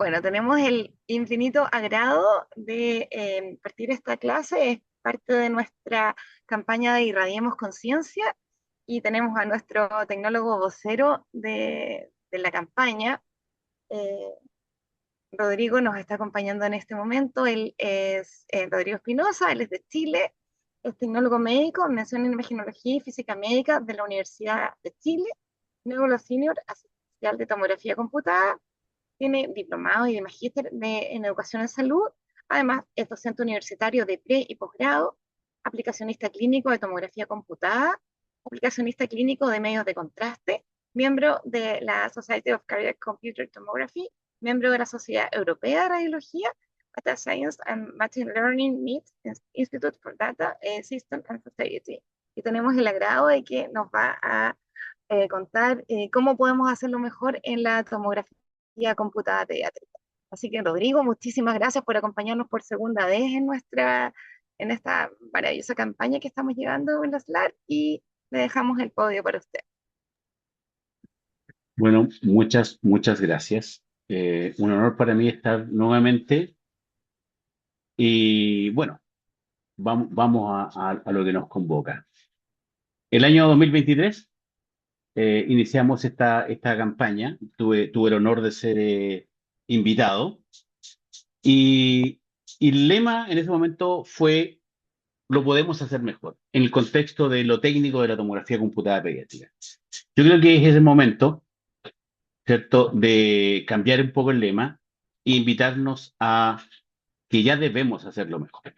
Bueno, tenemos el infinito agrado de partir esta clase. Es parte de nuestra campaña de Irradiemos Conciencia y tenemos a nuestro tecnólogo vocero de la campaña. eh, Rodrigo nos está acompañando en este momento. Él es Rodrigo Espinosa, él es de Chile, es tecnólogo médico, mención en imagenología y física médica de la Universidad de Chile, neuro senior, asistencial de tomografía computada, tiene diplomado y de magíster en educación en salud. Además, es docente universitario de pre y posgrado, aplicacionista clínico de tomografía computada, aplicacionista clínico de medios de contraste, miembro de la Society of Cardiac Computer Tomography, miembro de la Sociedad Europea de Radiología, Data Science and Machine Learning MIT, Institute for Data System and Society. Y tenemos el agrado de que nos va a contar cómo podemos hacerlo mejor en la tomografía computada pediátrica. Así que, Rodrigo, muchísimas gracias por acompañarnos por segunda vez en esta maravillosa campaña que estamos llevando en la SLAR y le dejamos el podio para usted. Bueno, muchas gracias. Un honor para mí estar nuevamente y bueno, vamos a lo que nos convoca. El año 2023 iniciamos esta campaña, tuve el honor de ser invitado y, y el lema en ese momento fue: lo podemos hacer mejor, en el contexto de lo técnico de la tomografía computada pediátrica. Yo creo que es ese momento, ¿cierto?, de cambiar un poco el lema e invitarnos a que ya debemos hacerlo mejor.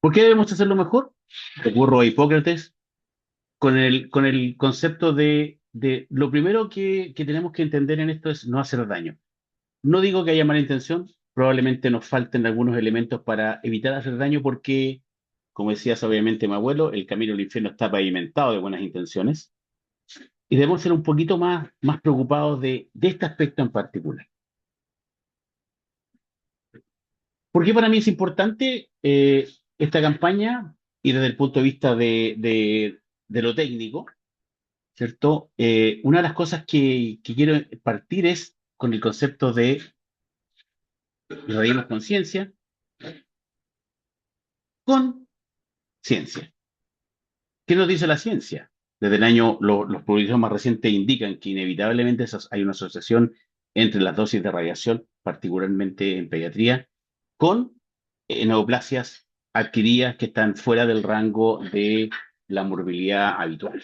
¿Por qué debemos hacerlo mejor? Recurro a Hipócrates con el concepto de lo primero que tenemos que entender en esto es no hacer daño. No digo que haya mala intención, probablemente nos falten algunos elementos para evitar hacer daño porque, como decía sabiamente mi abuelo, el camino al infierno está pavimentado de buenas intenciones y debemos ser un poquito más preocupados de este aspecto en particular. ¿Por qué para mí es importante esta campaña? Y desde el punto de vista de lo técnico, ¿cierto? Una de las cosas que quiero partir es con el concepto de irradiar conciencia con ciencia. ¿Qué nos dice la ciencia? Desde el año, los publicaciones más recientes indican que inevitablemente hay una asociación entre las dosis de radiación, particularmente en pediatría, con neoplasias adquiridas que están fuera del rango de la morbilidad habitual.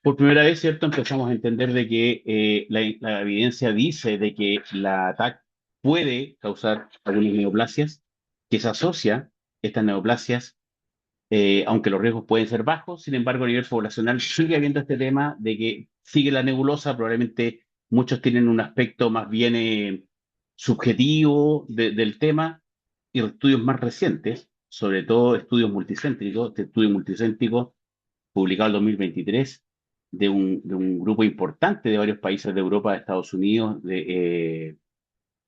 Por primera vez, ¿cierto? Empezamos a entender de que la evidencia dice de que la ATAC puede causar algunas neoplasias, que se asocia estas neoplasias, aunque los riesgos pueden ser bajos. Sin embargo, a nivel poblacional sigue habiendo este tema de que sigue la nebulosa. Probablemente muchos tienen un aspecto más bien subjetivo del tema, y estudios más recientes, sobre todo estudios multicéntricos, este estudio multicéntrico publicado en 2023 de un grupo importante de varios países de Europa, de Estados Unidos,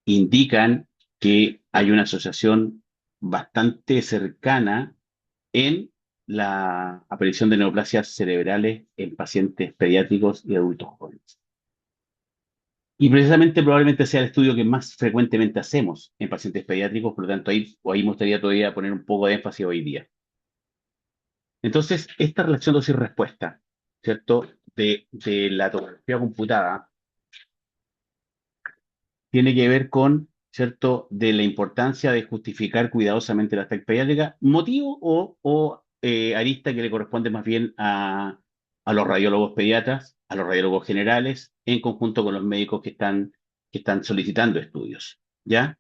indican que hay una asociación bastante cercana en la aparición de neoplasias cerebrales en pacientes pediátricos y adultos jóvenes. Y precisamente probablemente sea el estudio que más frecuentemente hacemos en pacientes pediátricos, por lo tanto ahí me gustaría todavía poner un poco de énfasis hoy día. Entonces, esta relación dosis-respuesta, ¿cierto?, de la tomografía computada tiene que ver con, ¿cierto?, de la importancia de justificar cuidadosamente la técnica pediátrica, motivo o arista que le corresponde más bien a los radiólogos pediatras, a los radiólogos generales, en conjunto con los médicos que están solicitando estudios, ¿ya?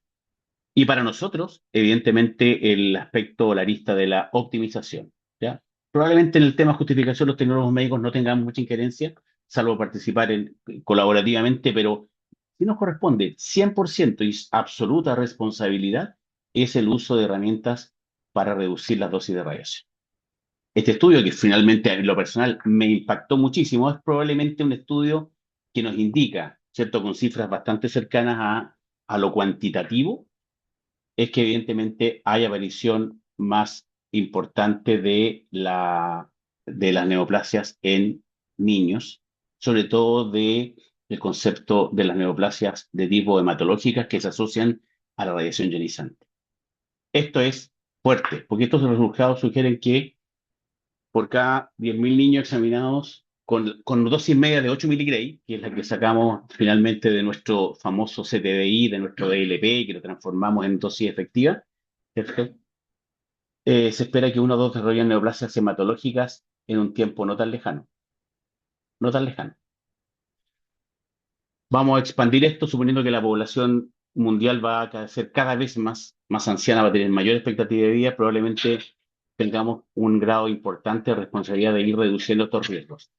Y para nosotros, evidentemente, el aspecto o la arista de la optimización, ¿ya? Probablemente en el tema justificación los tecnólogos médicos no tengamos mucha injerencia, salvo participar colaborativamente, pero si nos corresponde 100% y absoluta responsabilidad, es el uso de herramientas para reducir las dosis de radiación. Este estudio, que finalmente en lo personal me impactó muchísimo, es probablemente un estudio que nos indica, ¿cierto?, con cifras bastante cercanas a lo cuantitativo, es que evidentemente hay aparición más importante de las neoplasias en niños, sobre todo de el concepto de las neoplasias de tipo hematológicas que se asocian a la radiación ionizante. Esto es fuerte, porque estos resultados sugieren que por cada 10.000 niños examinados con dosis media de 8 miligray, que es la que sacamos finalmente de nuestro famoso CTDI, de nuestro DLP, que lo transformamos en dosis efectiva, ¿cierto? Se espera que uno o dos desarrollen neoplasias hematológicas en un tiempo no tan lejano, no tan lejano. Vamos a expandir esto suponiendo que la población mundial va a ser cada vez más anciana, va a tener mayor expectativa de vida, probablemente tengamos un grado importante de responsabilidad de ir reduciendo estos riesgos.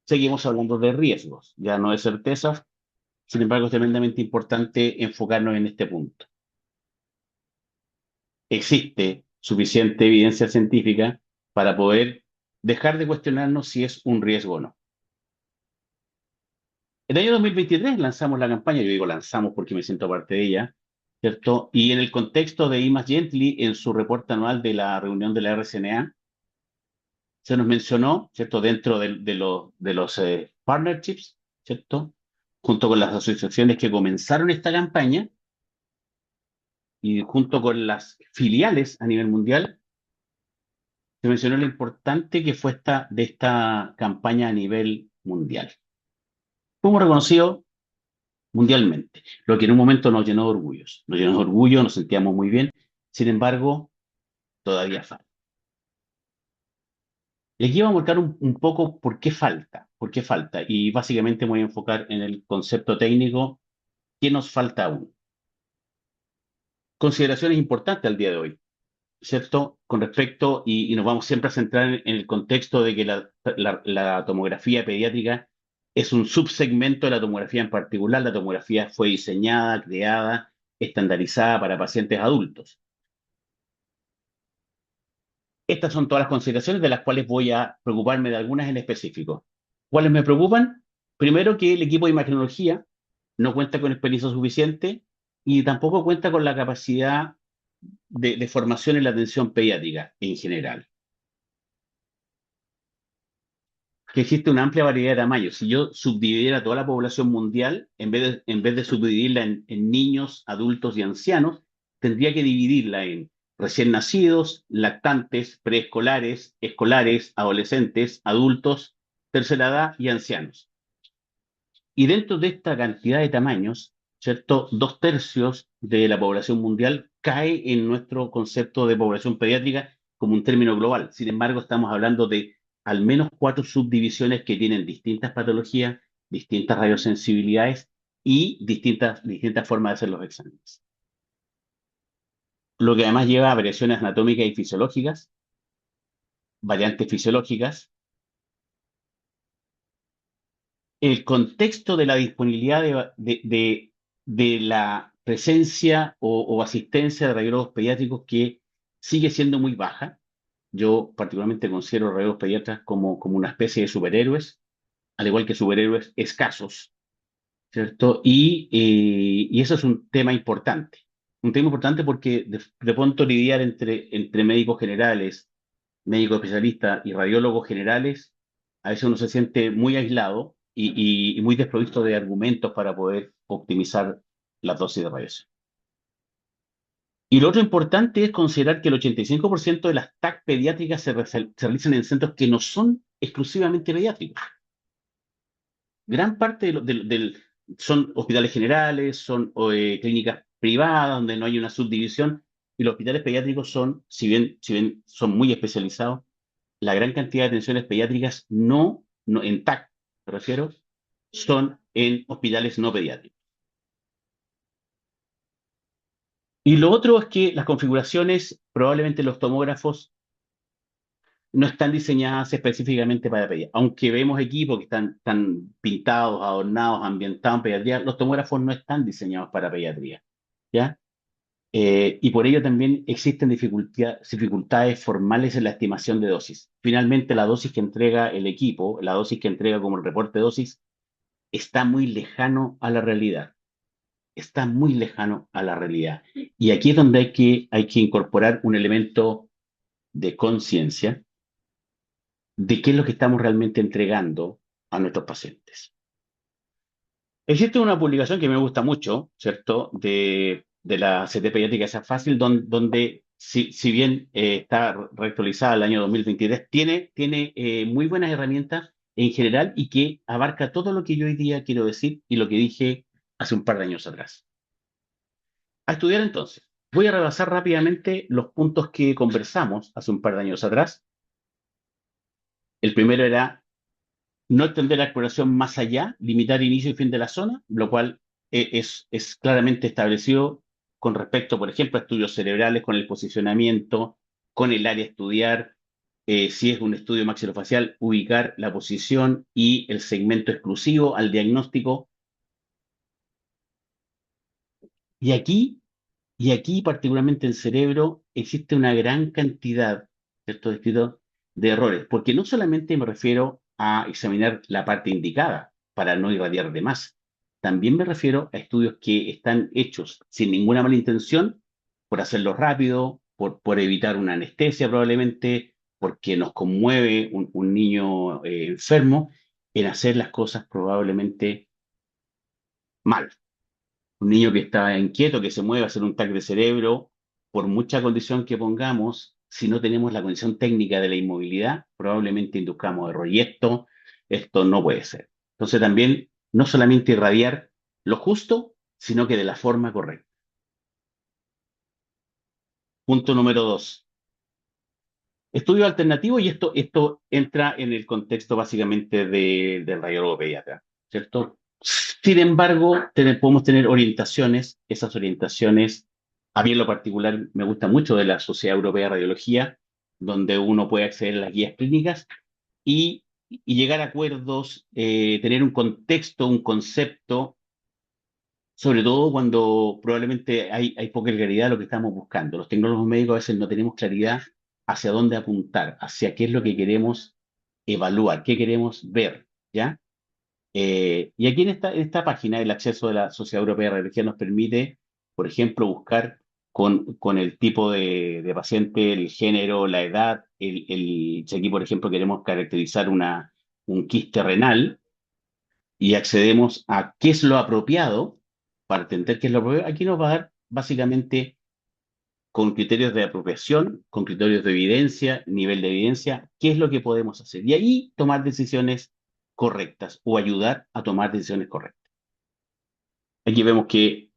Seguimos hablando de riesgos, ya no de certezas, sin embargo es tremendamente importante enfocarnos en este punto. Existe suficiente evidencia científica para poder dejar de cuestionarnos si es un riesgo o no. El año 2023 lanzamos la campaña, yo digo lanzamos porque me siento parte de ella, ¿cierto? Y en el contexto de Imas Gently, en su reporte anual de la reunión de la RSNA, se nos mencionó, ¿cierto? Dentro de los partnerships, ¿cierto? Junto con las asociaciones que comenzaron esta campaña y junto con las filiales a nivel mundial, se mencionó lo importante que fue de esta campaña a nivel mundial. Fuimos reconocidos mundialmente, lo que en un momento nos llenó de orgullos. Nos llenó de orgullo, nos sentíamos muy bien, sin embargo, todavía falta. Y aquí vamos a marcar un poco por qué falta, y básicamente me voy a enfocar en el concepto técnico, ¿qué nos falta aún? Consideraciones importantes al día de hoy, ¿cierto? Con respecto, y nos vamos siempre a centrar en el contexto de que la tomografía pediátrica es un subsegmento de la tomografía en particular. La tomografía fue diseñada, creada, estandarizada para pacientes adultos. Estas son todas las consideraciones de las cuales voy a preocuparme de algunas en específico. ¿Cuáles me preocupan? Primero, que el equipo de imagenología no cuenta con experiencia suficiente y tampoco cuenta con la capacidad de formación en la atención pediátrica en general. Que existe una amplia variedad de tamaños. Si yo subdividiera toda la población mundial, en vez de subdividirla en niños, adultos y ancianos, tendría que dividirla en recién nacidos, lactantes, preescolares, escolares, adolescentes, adultos, tercera edad y ancianos. Y dentro de esta cantidad de tamaños, ¿cierto? 2/3 de la población mundial cae en nuestro concepto de población pediátrica como un término global. Sin embargo, estamos hablando de al menos 4 subdivisiones que tienen distintas patologías, distintas radiosensibilidades y distintas formas de hacer los exámenes. Lo que además lleva a variaciones anatómicas y fisiológicas, variantes fisiológicas. El contexto de la disponibilidad de la presencia o asistencia de radiólogos pediátricos que sigue siendo muy baja. Yo particularmente considero radiólogos pediatras como una especie de superhéroes, al igual que superhéroes escasos, ¿cierto? Y eso es un tema importante. Un tema importante porque de pronto lidiar entre médicos generales, médicos especialistas y radiólogos generales, a veces uno se siente muy aislado y muy desprovisto de argumentos para poder optimizar las dosis de radiación. Y lo otro importante es considerar que el 85% de las TAC pediátricas se realizan en centros que no son exclusivamente pediátricos. Gran parte son hospitales generales, son clínicas privadas donde no hay una subdivisión, y los hospitales pediátricos son, si bien son muy especializados, la gran cantidad de atenciones pediátricas no en TAC, me refiero, son en hospitales no pediátricos. Y lo otro es que las configuraciones, probablemente los tomógrafos, no están diseñadas específicamente para pediatría. Aunque vemos equipos que están pintados, adornados, ambientados en pediatría, los tomógrafos no están diseñados para pediatría, ¿ya? Y por ello también existen dificultades formales en la estimación de dosis. Finalmente, la dosis que entrega el equipo, la dosis que entrega como el reporte de dosis, está muy lejano a la realidad. Está muy lejano a la realidad. Y aquí es donde hay que incorporar un elemento de conciencia de qué es lo que estamos realmente entregando a nuestros pacientes. Existe una publicación que me gusta mucho, ¿cierto? De la CT Pediátrica Esa Fácil, donde si bien está reactualizada el año 2023, tiene muy buenas herramientas en general y que abarca todo lo que yo hoy día quiero decir y lo que dije hace un par de años atrás. A estudiar entonces. Voy a rebasar rápidamente los puntos que conversamos hace un par de años atrás. El primero era no extender la exploración más allá, limitar inicio y fin de la zona, lo cual es claramente establecido con respecto, por ejemplo, a estudios cerebrales, con el posicionamiento, con el área a estudiar, si es un estudio maxilofacial, ubicar la posición y el segmento exclusivo al diagnóstico. Y aquí, y aquí particularmente en cerebro, existe una gran cantidad, ¿cierto?, descrito de errores, porque no solamente me refiero a examinar la parte indicada para no irradiar de más, también me refiero a estudios que están hechos sin ninguna mala intención, por hacerlo rápido, por evitar una anestesia probablemente, porque nos conmueve un niño enfermo, en hacer las cosas probablemente mal. Un niño que está inquieto, que se mueve a hacer un TAC de cerebro, por mucha condición que pongamos, si no tenemos la condición técnica de la inmovilidad, probablemente induzcamos error. Y esto no puede ser. Entonces también, no solamente irradiar lo justo, sino que de la forma correcta. Punto número dos. Estudio alternativo, y esto entra en el contexto básicamente del radiólogo pediatra, ¿cierto? Sin embargo, podemos tener orientaciones, esas orientaciones, a mí en lo particular me gusta mucho de la Sociedad Europea de Radiología, donde uno puede acceder a las guías clínicas y llegar a acuerdos, tener un contexto, un concepto, sobre todo cuando probablemente hay poca claridad de lo que estamos buscando. Los tecnólogos médicos a veces no tenemos claridad hacia dónde apuntar, hacia qué es lo que queremos evaluar, qué queremos ver, ¿ya? Y aquí en esta página, el acceso de la Sociedad Europea de Radiología nos permite, por ejemplo, buscar con el tipo de paciente, el género, la edad, si aquí, por ejemplo, queremos caracterizar un quiste renal y accedemos a qué es lo apropiado, para entender qué es lo apropiado, aquí nos va a dar básicamente con criterios de apropiación, con criterios de evidencia, nivel de evidencia, qué es lo que podemos hacer. Y ahí tomar decisiones correctas o ayudar a tomar decisiones correctas. Aquí vemos que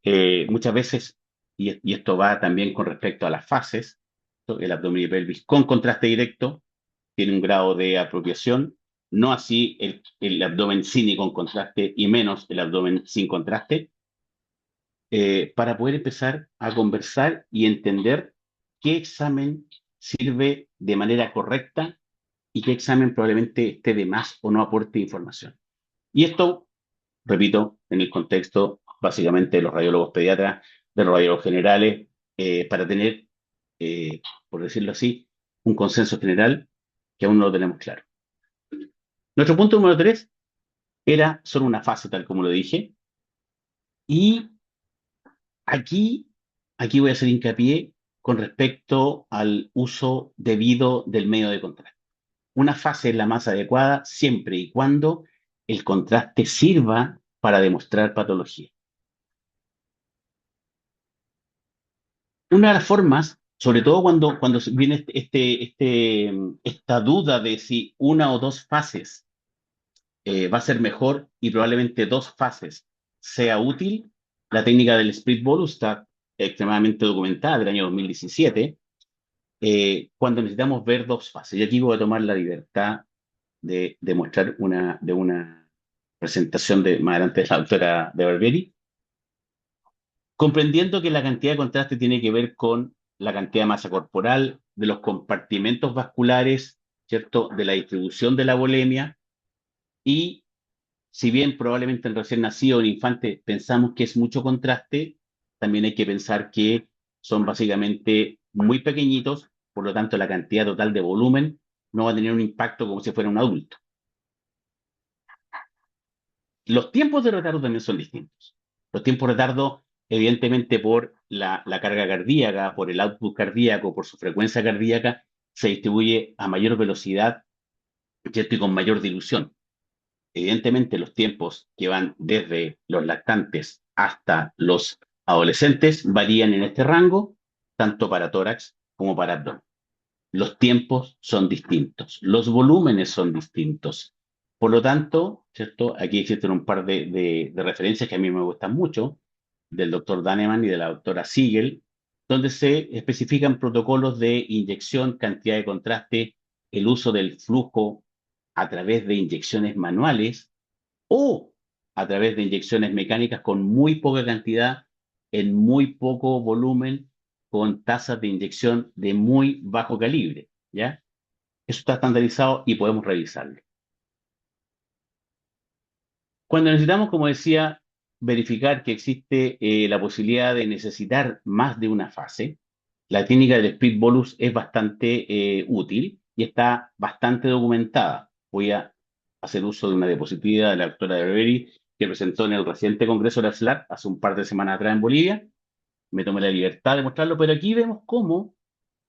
muchas veces, y esto va también con respecto a las fases, ¿no? El abdomen y pelvis con contraste directo tiene un grado de apropiación, no así el abdomen sin y con contraste y menos el abdomen sin contraste, para poder empezar a conversar y entender qué examen sirve de manera correcta y qué examen probablemente esté de más o no aporte información. Y esto, repito, en el contexto básicamente de los radiólogos pediatras, de los radiólogos generales, para tener, por decirlo así, un consenso general que aún no lo tenemos claro. Nuestro punto número tres era solo una fase, tal como lo dije, y aquí, aquí voy a hacer hincapié con respecto al uso debido del medio de contraste. Una fase es la más adecuada siempre y cuando el contraste sirva para demostrar patología. Una de las formas, sobre todo cuando viene esta duda de si una o dos fases va a ser mejor y probablemente dos fases sea útil, la técnica del split bolus está extremadamente documentada del año 2017, cuando necesitamos ver dos fases. Y aquí voy a tomar la libertad de mostrar una presentación más adelante de la doctora de Barbieri, comprendiendo que la cantidad de contraste tiene que ver con la cantidad de masa corporal, de los compartimentos vasculares, ¿cierto? De la distribución de la volemia, y si bien probablemente en recién nacido o en infante pensamos que es mucho contraste, también hay que pensar que son básicamente muy pequeñitos, por lo tanto la cantidad total de volumen no va a tener un impacto como si fuera un adulto. Los tiempos de retardo también son distintos. Los tiempos de retardo, evidentemente por la carga cardíaca, por el output cardíaco, por su frecuencia cardíaca, se distribuye a mayor velocidad, ¿cierto? Y con mayor dilución. Evidentemente, los tiempos que van desde los lactantes hasta los adolescentes varían en este rango, tanto para tórax como para abdomen. Los tiempos son distintos, los volúmenes son distintos. Por lo tanto, ¿cierto? Aquí existen un par de referencias que a mí me gustan mucho, del doctor Daneman y de la doctora Siegel, donde se especifican protocolos de inyección, cantidad de contraste, el uso del flujo a través de inyecciones manuales o a través de inyecciones mecánicas con muy poca cantidad, en muy poco volumen, con tasas de inyección de muy bajo calibre, ¿ya? Eso está estandarizado y podemos revisarlo. Cuando necesitamos, como decía, verificar que existe la posibilidad de necesitar más de una fase, la técnica del split bolus es bastante útil y está bastante documentada. Voy a hacer uso de una diapositiva de la doctora Berberi que presentó en el reciente Congreso de la SLAC hace un par de semanas atrás en Bolivia. Me tomé la libertad de mostrarlo, pero aquí vemos cómo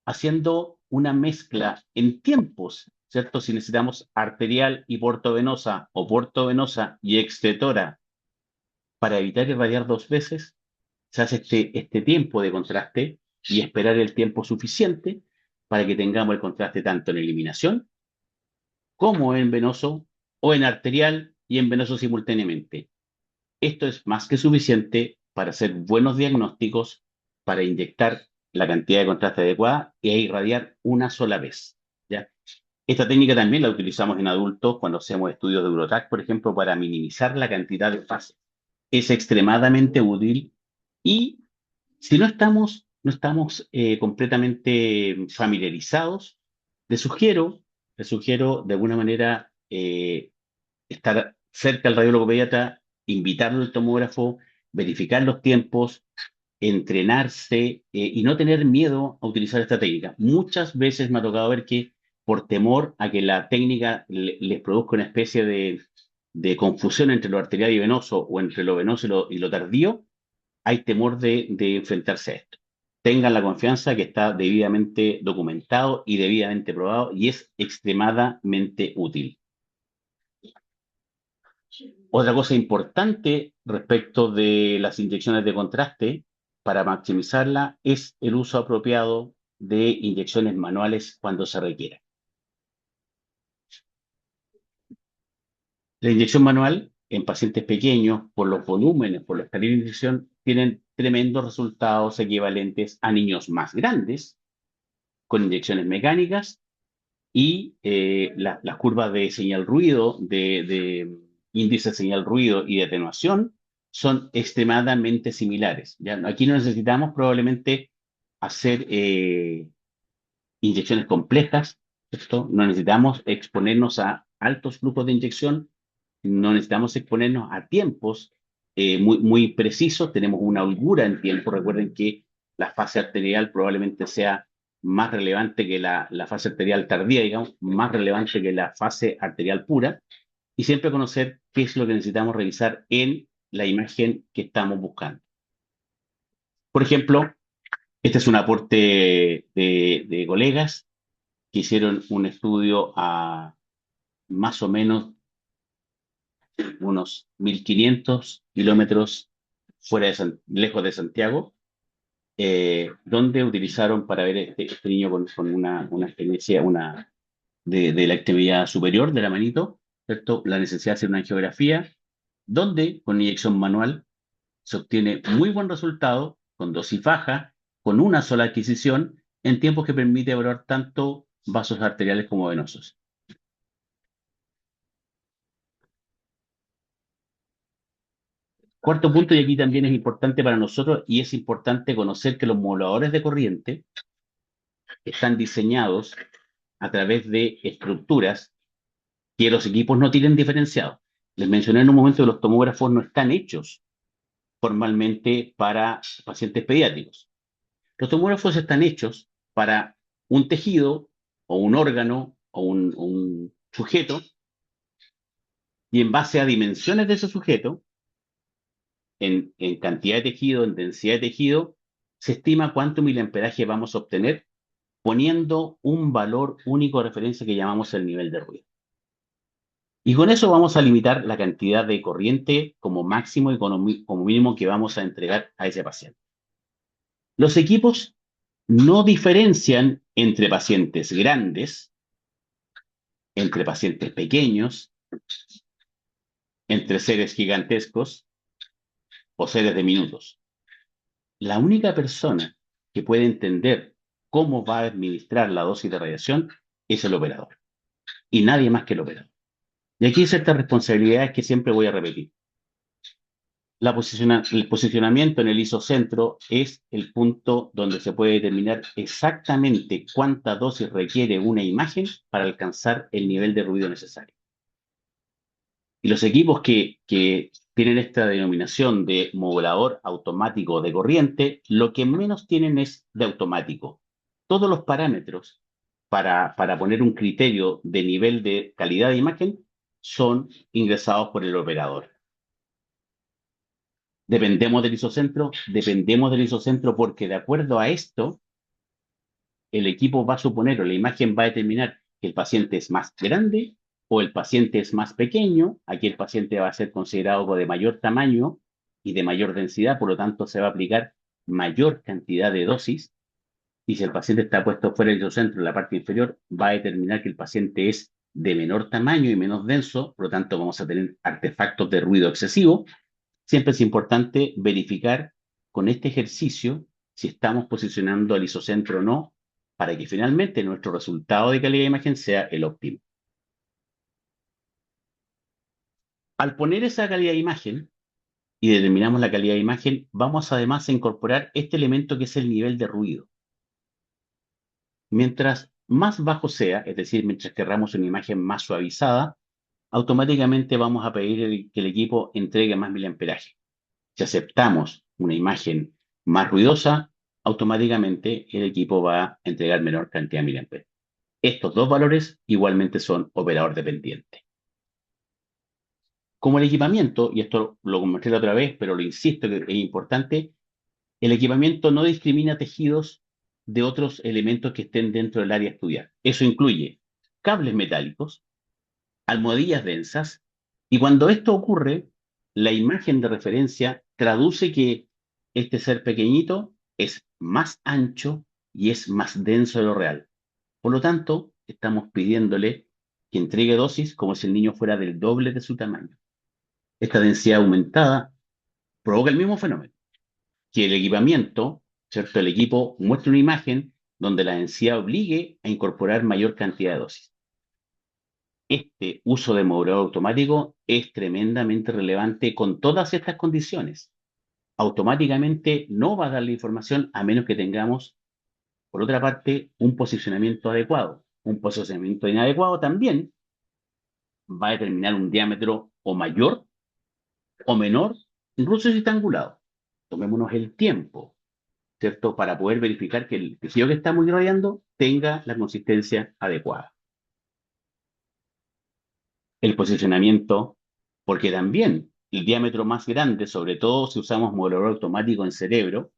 haciendo una mezcla en tiempos, ¿cierto? Si necesitamos arterial y portovenosa o portovenosa y excretora para evitar irradiar dos veces, se hace este tiempo de contraste y esperar el tiempo suficiente para que tengamos el contraste tanto en eliminación como en venoso o en arterial y en venoso simultáneamente. Esto es más que suficiente para hacer buenos diagnósticos, para inyectar la cantidad de contraste adecuada e irradiar una sola vez, ¿ya? Esta técnica también la utilizamos en adultos cuando hacemos estudios de Eurotrack, por ejemplo, para minimizar la cantidad de fases. Es extremadamente útil y si no estamos completamente familiarizados, les sugiero, les sugiero de alguna manera estar cerca al radiólogo pediatra, invitarlo al tomógrafo, verificar los tiempos, entrenarse y no tener miedo a utilizar esta técnica. Muchas veces me ha tocado ver que por temor a que la técnica les produzca una especie de confusión entre lo arterial y venoso o entre lo venoso y lo tardío, hay temor de enfrentarse a esto. Tengan la confianza que está debidamente documentado y debidamente probado y es extremadamente útil. Otra cosa importante respecto de las inyecciones de contraste para maximizarla es el uso apropiado de inyecciones manuales cuando se requiera. La inyección manual en pacientes pequeños, por los volúmenes, por la calidad de inyección, tienen tremendos resultados equivalentes a niños más grandes con inyecciones mecánicas y las curvas de señal ruido, de índice de señal ruido y de atenuación son extremadamente similares. ¿Ya? Aquí no necesitamos probablemente hacer inyecciones complejas, ¿cierto? No necesitamos exponernos a altos flujos de inyección, no necesitamos exponernos a tiempos muy, muy precisos, tenemos una holgura en tiempo. Recuerden que la fase arterial probablemente sea más relevante que la fase arterial tardía, digamos, más relevante que la fase arterial pura, y siempre conocer qué es lo que necesitamos revisar en la imagen que estamos buscando. Por ejemplo, este es un aporte de colegas que hicieron un estudio a más o menos unos 1.500 kilómetros lejos de Santiago, donde utilizaron para ver este niño con una experiencia de la extremidad superior de la manito, ¿cierto? La necesidad de hacer una angiografía, donde con inyección manual se obtiene muy buen resultado, con dosis baja, con una sola adquisición, en tiempos que permite evaluar tanto vasos arteriales como venosos. Cuarto punto, y aquí también es importante para nosotros, y es importante conocer que los moduladores de corriente están diseñados a través de estructuras que los equipos no tienen diferenciados. Les mencioné en un momento que los tomógrafos no están hechos formalmente para pacientes pediátricos. Los tomógrafos están hechos para un tejido o un órgano o un sujeto, y en base a dimensiones de ese sujeto, en cantidad de tejido, en densidad de tejido, se estima cuánto miliamperaje vamos a obtener poniendo un valor único de referencia que llamamos el nivel de ruido. Y con eso vamos a limitar la cantidad de corriente como máximo y como mínimo que vamos a entregar a ese paciente. Los equipos no diferencian entre pacientes grandes, entre pacientes pequeños, entre seres gigantescos o seres de minutos. La única persona que puede entender cómo va a administrar la dosis de radiación es el operador y nadie más que el operador. Y aquí hay ciertas responsabilidades que siempre voy a repetir. El posicionamiento en el isocentro es el punto donde se puede determinar exactamente cuánta dosis requiere una imagen para alcanzar el nivel de ruido necesario. Y los equipos que tienen esta denominación de modulador automático de corriente, lo que menos tienen es de automático. Todos los parámetros para poner un criterio de nivel de calidad de imagen son ingresados por el operador. Dependemos del isocentro porque de acuerdo a esto, el equipo va a suponer o la imagen va a determinar que el paciente es más grande o el paciente es más pequeño. Aquí el paciente va a ser considerado de mayor tamaño y de mayor densidad, por lo tanto se va a aplicar mayor cantidad de dosis. Y si el paciente está puesto fuera del isocentro en la parte inferior, va a determinar que el paciente es de menor tamaño y menos denso, por lo tanto vamos a tener artefactos de ruido excesivo. Siempre es importante verificar con este ejercicio si estamos posicionando al isocentro o no, para que finalmente nuestro resultado de calidad de imagen sea el óptimo. Al poner esa calidad de imagen y determinamos la calidad de imagen, vamos además a incorporar este elemento que es el nivel de ruido. Mientras más bajo sea, es decir, mientras querramos una imagen más suavizada, automáticamente vamos a pedir que el equipo entregue más miliamperaje. Si aceptamos una imagen más ruidosa, automáticamente el equipo va a entregar menor cantidad de miliamperes. Estos dos valores igualmente son operador dependiente. Como el equipamiento, y esto lo comenté la otra vez, pero lo insisto que es importante, el equipamiento no discrimina tejidos de otros elementos que estén dentro del área a estudiar. Eso incluye cables metálicos, almohadillas densas, y cuando esto ocurre, la imagen de referencia traduce que este ser pequeñito es más ancho y es más denso de lo real. Por lo tanto, estamos pidiéndole que entregue dosis como si el niño fuera del doble de su tamaño. Esta densidad aumentada provoca el mismo fenómeno, que el equipamiento, ¿cierto? El equipo muestra una imagen donde la densidad obligue a incorporar mayor cantidad de dosis. Este uso de modulador automático es tremendamente relevante con todas estas condiciones. Automáticamente no va a dar la información a menos que tengamos, por otra parte, un posicionamiento adecuado. Un posicionamiento inadecuado también va a determinar un diámetro o mayor o menor, incluso si está angulado. Tomémonos el tiempo, ¿cierto? Para poder verificar que el tejido que estamos irradiando tenga la consistencia adecuada. El posicionamiento, porque también el diámetro más grande, sobre todo si usamos modulador automático en cerebro,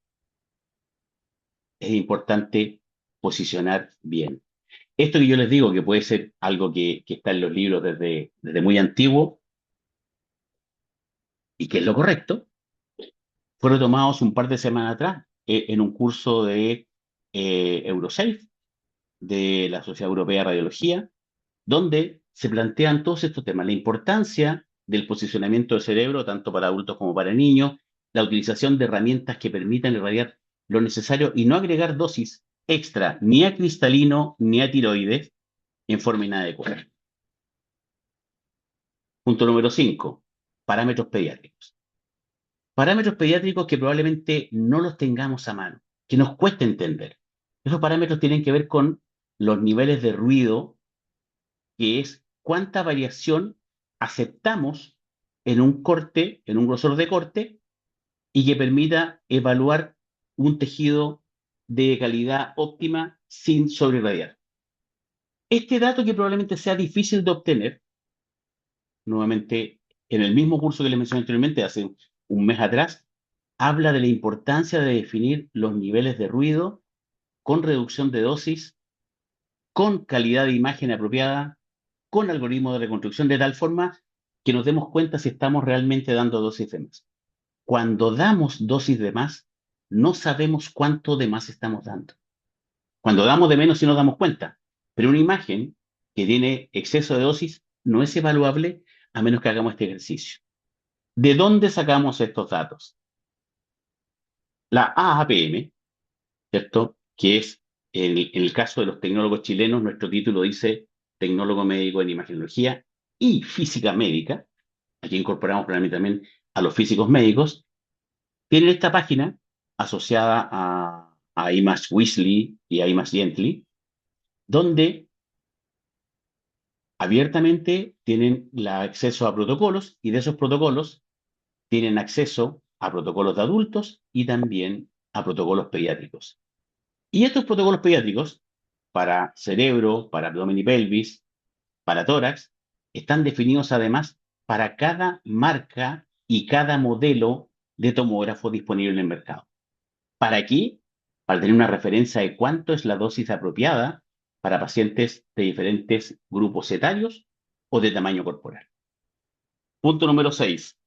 es importante posicionar bien. Esto que yo les digo, que puede ser algo que está en los libros desde muy antiguo y que es lo correcto, fue retomado hace un par de semanas atrás en un curso de Eurosafe, de la Sociedad Europea de Radiología, donde se plantean todos estos temas, la importancia del posicionamiento del cerebro, tanto para adultos como para niños, la utilización de herramientas que permitan irradiar lo necesario y no agregar dosis extra ni a cristalino ni a tiroides en forma inadecuada. Punto número 5, parámetros pediátricos. Parámetros pediátricos que probablemente no los tengamos a mano, que nos cueste entender. Esos parámetros tienen que ver con los niveles de ruido, que es cuánta variación aceptamos en un corte, en un grosor de corte, y que permita evaluar un tejido de calidad óptima sin sobreirradiar. Este dato que probablemente sea difícil de obtener, nuevamente en el mismo curso que les mencioné anteriormente, hace un mes atrás, habla de la importancia de definir los niveles de ruido con reducción de dosis, con calidad de imagen apropiada, con algoritmos de reconstrucción de tal forma que nos demos cuenta si estamos realmente dando dosis de más. Cuando damos dosis de más, no sabemos cuánto de más estamos dando. Cuando damos de menos sí nos damos cuenta, pero una imagen que tiene exceso de dosis no es evaluable a menos que hagamos este ejercicio. ¿De dónde sacamos estos datos? La AAPM, ¿cierto? Que es, en el caso de los tecnólogos chilenos, nuestro título dice tecnólogo médico en imagenología y física médica. Aquí incorporamos claramente también a los físicos médicos. Tienen esta página asociada a Image Weasley y a Image Gently, donde abiertamente tienen acceso a protocolos y de esos protocolos tienen acceso a protocolos de adultos y también a protocolos pediátricos. Y estos protocolos pediátricos para cerebro, para abdomen y pelvis, para tórax, están definidos además para cada marca y cada modelo de tomógrafo disponible en el mercado. ¿Para qué? Para tener una referencia de cuánto es la dosis apropiada para pacientes de diferentes grupos etarios o de tamaño corporal. Punto número 6.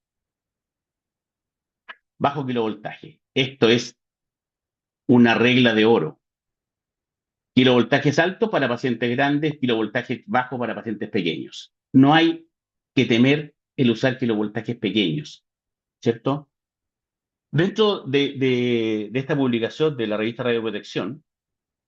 Bajo kilovoltaje. Esto es una regla de oro. Kilovoltajes altos para pacientes grandes, kilovoltajes bajos para pacientes pequeños. No hay que temer el usar kilovoltajes pequeños, ¿cierto? Dentro de esta publicación de la revista Radioprotección,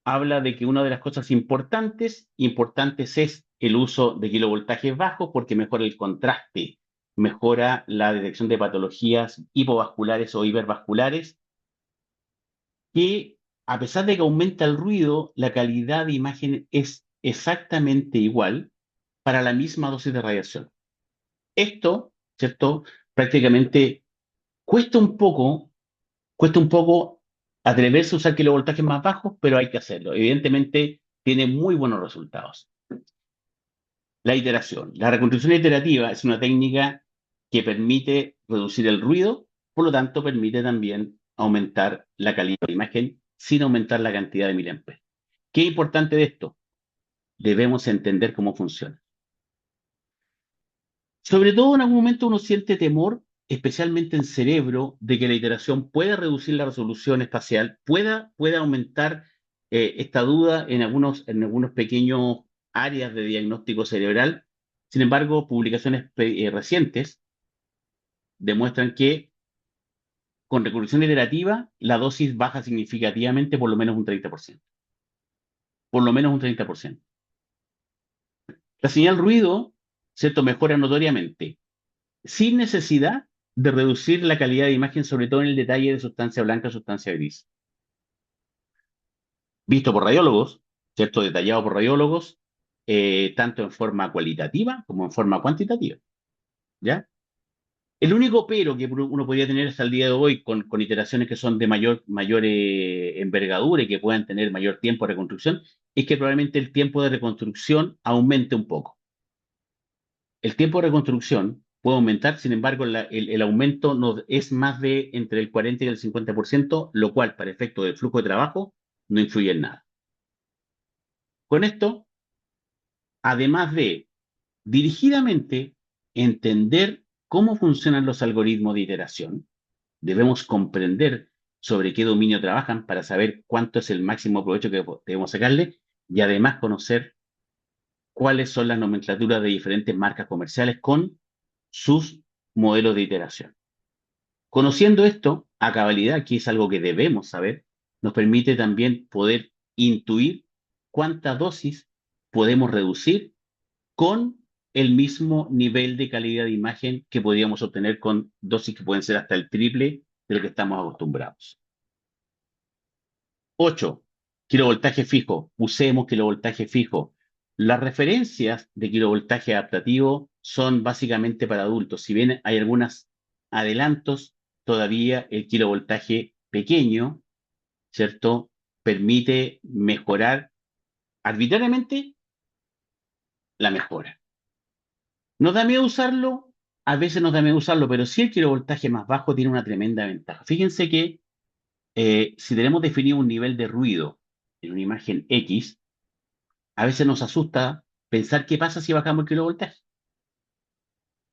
habla de que una de las cosas importantes es el uso de kilovoltajes bajos porque mejora el contraste, mejora la detección de patologías hipovasculares o hipervasculares, que a pesar de que aumenta el ruido, la calidad de imagen es exactamente igual para la misma dosis de radiación. Esto, ¿cierto? Prácticamente cuesta un poco, cuesta un poco atreverse a usar kilovoltajes más bajos, pero hay que hacerlo. Evidentemente, tiene muy buenos resultados. La iteración. La reconstrucción iterativa es una técnica que permite reducir el ruido, por lo tanto, permite también aumentar la calidad de imagen sin aumentar la cantidad de miliamperes. ¿Qué es importante de esto? Debemos entender cómo funciona. Sobre todo, en algún momento uno siente temor, especialmente en cerebro, de que la iteración pueda reducir la resolución espacial, pueda aumentar esta duda en algunos pequeños áreas de diagnóstico cerebral. Sin embargo, publicaciones recientes demuestran que con reconstrucción iterativa la dosis baja significativamente por lo menos un 30%. Por lo menos un 30%. La señal ruido, ¿cierto?, mejora notoriamente sin necesidad de reducir la calidad de imagen, sobre todo en el detalle de sustancia blanca, sustancia gris. Visto por radiólogos, ¿cierto? Detallado por radiólogos, tanto en forma cualitativa como en forma cuantitativa, ¿ya? El único pero que uno podría tener hasta el día de hoy con iteraciones que son de mayor envergadura y que puedan tener mayor tiempo de reconstrucción, es que probablemente el tiempo de reconstrucción aumente un poco. El tiempo de reconstrucción puede aumentar, sin embargo, el aumento no, es más de entre el 40 y el 50%, lo cual, para efecto del flujo de trabajo, no influye en nada. Con esto, además de dirigidamente entender cómo funcionan los algoritmos de iteración, debemos comprender sobre qué dominio trabajan para saber cuánto es el máximo provecho que debemos sacarle y además conocer cuáles son las nomenclaturas de diferentes marcas comerciales con sus modelos de iteración. Conociendo esto a cabalidad, que es algo que debemos saber, nos permite también poder intuir cuánta dosis podemos reducir con el mismo nivel de calidad de imagen que podríamos obtener con dosis que pueden ser hasta el triple de lo que estamos acostumbrados. 8. Kilovoltaje fijo. Usemos kilovoltaje fijo. Las referencias de kilovoltaje adaptativo son básicamente para adultos. Si bien hay algunos adelantos, todavía el kilovoltaje pequeño, ¿cierto?, permite mejorar arbitrariamente la mejora. ¿Nos da miedo usarlo? A veces nos da miedo usarlo, pero sí el kilovoltaje más bajo tiene una tremenda ventaja. Fíjense que si tenemos definido un nivel de ruido en una imagen X, a veces nos asusta pensar qué pasa si bajamos el kilovoltaje.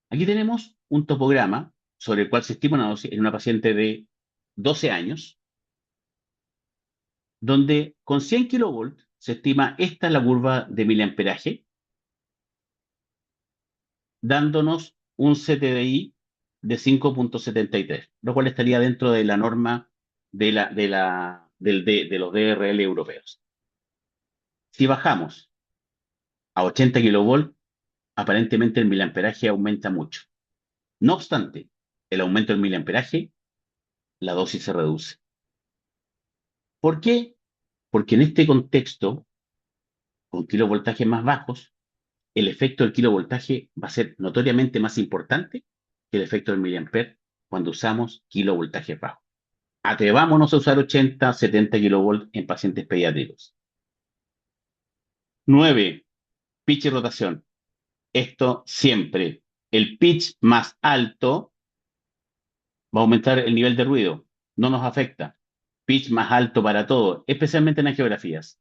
Aquí tenemos un topograma sobre el cual se estima una dosis en una paciente de 12 años, donde con 100 kilovolts se estima esta es la curva de miliamperaje, dándonos un CTDI de 5,73, lo cual estaría dentro de la norma de los DRL europeos. Si bajamos a 80 kilovolts, aparentemente el miliamperaje aumenta mucho. No obstante, el aumento del miliamperaje, la dosis se reduce. ¿Por qué? Porque en este contexto, con kilovoltajes más bajos, el efecto del kilovoltaje va a ser notoriamente más importante que el efecto del miliamper cuando usamos kilovoltajes bajos. Atrevámonos a usar 80, 70 kilovolts en pacientes pediátricos. 9. Pitch y rotación. Esto siempre. El pitch más alto va a aumentar el nivel de ruido. No nos afecta. Pitch más alto para todo, especialmente en angiografías.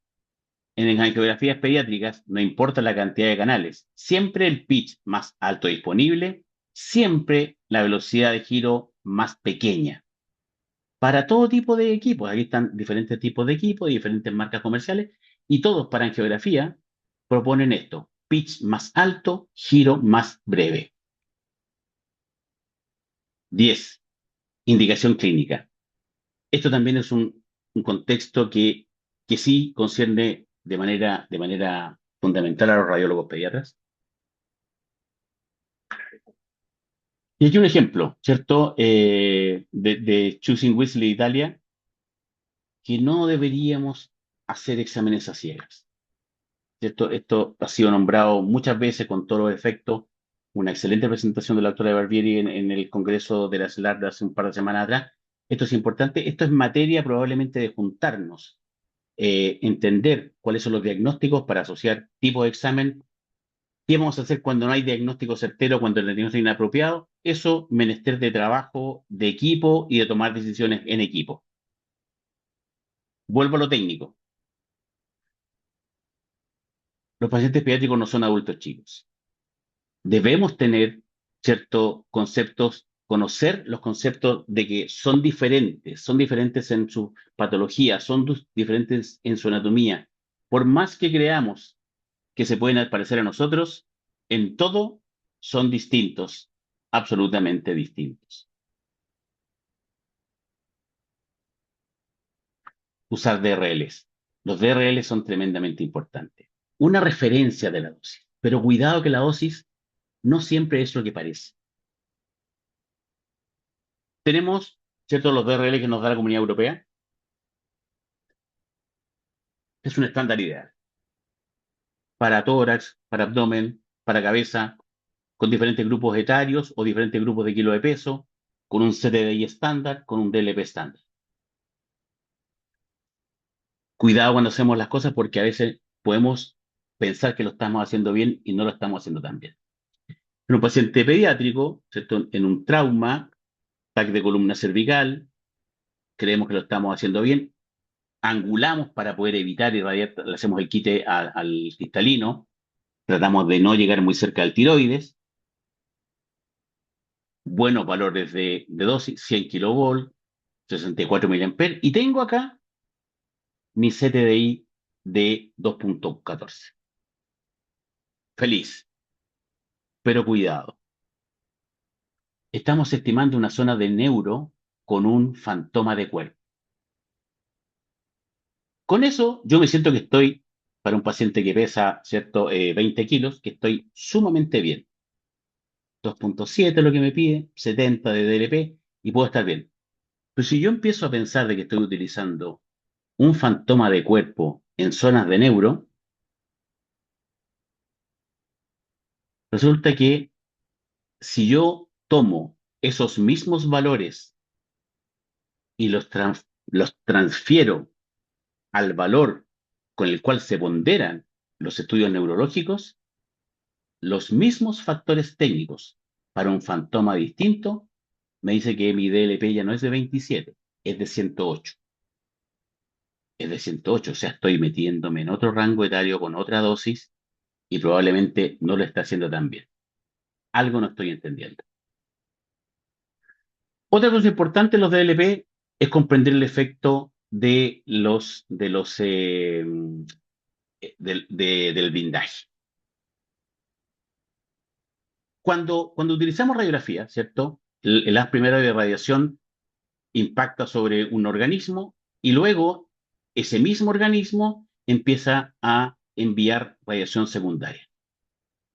En angiografías pediátricas no importa la cantidad de canales. Siempre el pitch más alto disponible, siempre la velocidad de giro más pequeña. Para todo tipo de equipos, aquí están diferentes tipos de equipos, diferentes marcas comerciales, y todos para angiografía proponen esto: pitch más alto, giro más breve. 10. Indicación clínica. Esto también es un contexto que sí concierne de manera fundamental a los radiólogos pediatras. Y aquí un ejemplo, ¿cierto? De Choosing Wesley Italia, que no deberíamos hacer exámenes a ciegas, ¿cierto? Esto ha sido nombrado muchas veces con todos los efectos. Una excelente presentación de la doctora Barbieri en el Congreso de la CELAR de hace un par de semanas atrás. Esto es importante. Esto es materia probablemente de juntarnos, entender cuáles son los diagnósticos para asociar tipos de examen. ¿Qué vamos a hacer cuando no hay diagnóstico certero, cuando el diagnóstico es inapropiado? Eso, menester de trabajo, de equipo y de tomar decisiones en equipo. Vuelvo a lo técnico. Los pacientes pediátricos no son adultos chicos. Debemos tener ciertos conceptos, conocer los conceptos de que son diferentes en su patología, diferentes en su anatomía. Por más que creamos que se pueden parecer a nosotros, en todo son distintos, absolutamente distintos. Usar DRLs. Los DRLs son tremendamente importantes. Una referencia de la dosis, pero cuidado que la dosis no siempre es lo que parece. Tenemos, ¿cierto?, los DRL que nos da la Comunidad Europea. Es un estándar ideal para tórax, para abdomen, para cabeza, con diferentes grupos etarios o diferentes grupos de kilo de peso, con un CTDI estándar, con un DLP estándar. Cuidado cuando hacemos las cosas porque a veces podemos pensar que lo estamos haciendo bien y no lo estamos haciendo tan bien. En un paciente pediátrico, ¿cierto?, en un trauma, ataque de columna cervical, creemos que lo estamos haciendo bien, angulamos para poder evitar irradiar, le hacemos el quite al cristalino, tratamos de no llegar muy cerca del tiroides, buenos valores de dosis, 100 kilovolt, 64 miliamperes, y tengo acá mi CTDI de 2,14. Feliz, pero cuidado. Estamos estimando una zona de neuro con un fantoma de cuerpo. Con eso, yo me siento que estoy, para un paciente que pesa, ¿cierto?, 20 kilos, que estoy sumamente bien. 2,7 lo que me pide, 70 de DLP, y puedo estar bien. Pero si yo empiezo a pensar de que estoy utilizando un fantoma de cuerpo en zonas de neuro, resulta que si yo tomo esos mismos valores y los transfiero al valor con el cual se ponderan los estudios neurológicos, los mismos factores técnicos para un fantoma distinto, me dice que mi DLP ya no es de 27, es de 108. Es de 108, o sea, estoy metiéndome en otro rango etario con otra dosis y probablemente no lo está haciendo tan bien. Algo no estoy entendiendo. Otra cosa importante en los DLP es comprender el efecto del blindaje. Cuando utilizamos radiografía, ¿cierto? El haz primero de radiación impacta sobre un organismo y luego ese mismo organismo empieza a enviar radiación secundaria.